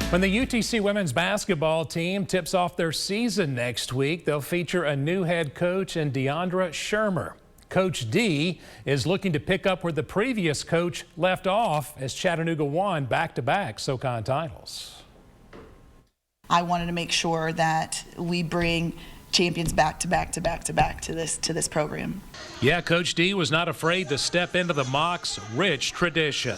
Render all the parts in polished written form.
When the UTC women's basketball team tips off their season next week, they'll feature a new head coach in Deandra Schirmer. Coach D is looking to pick up where the previous coach left off as Chattanooga won back-to-back SoCon titles. I wanted to make sure that we bring champions back to this program. Yeah, Coach D was not afraid to step into the Mocs' rich tradition.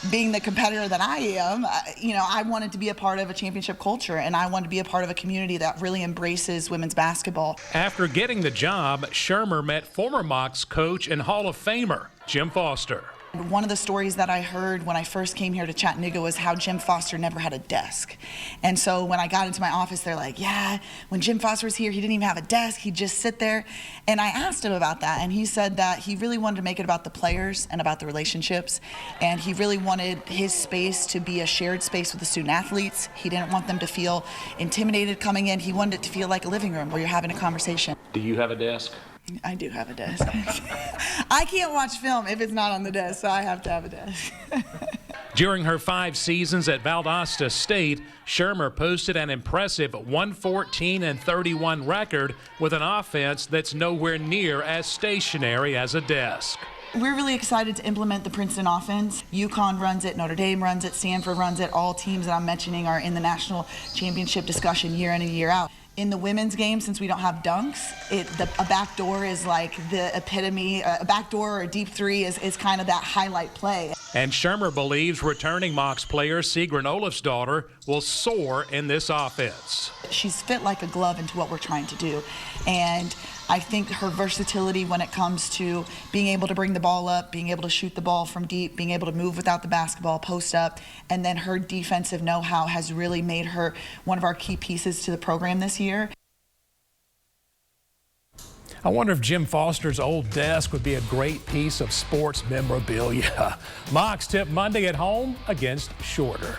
Being the competitor that I am, I wanted to be a part of a championship culture, and I wanted to be a part of a community that really embraces women's basketball. After getting the job, Schirmer met former Mocs coach and Hall of Famer Jim Foster. One of the stories that I heard when I first came here to Chattanooga was how Jim Foster never had a desk. And so when I got into my office, they're like, yeah, when Jim Foster was here, he didn't even have a desk. He'd just sit there. And I asked him about that, and he said that he really wanted to make it about the players and about the relationships. And he really wanted his space to be a shared space with the student athletes. He didn't want them to feel intimidated coming in. He wanted it to feel like a living room where you're having a conversation. Do you have a desk? I do have a desk. I can't watch film if it's not on the desk, so I have to have a desk. During her 5 seasons at Valdosta State, Schirmer posted an impressive 114-31 record with an offense that's nowhere near as stationary as a desk. We're really excited to implement the Princeton offense. UConn runs it, Notre Dame runs it, Stanford runs it. All teams that I'm mentioning are in the national championship discussion year in and year out. In the women's game, since we don't have dunks, a backdoor is like the epitome. A backdoor or a deep three is kind of that highlight play. And Schirmer believes returning Mocs player Sigrun Olafsdottir will soar in this offense. She's fit like a glove into what we're trying to do. And I think her versatility when it comes to being able to bring the ball up, being able to shoot the ball from deep, being able to move without the basketball, post up, and then her defensive know-how has really made her one of our key pieces to the program this year. I wonder if Jim Foster's old desk would be a great piece of sports memorabilia. Mocs tip Monday at home against Shorter.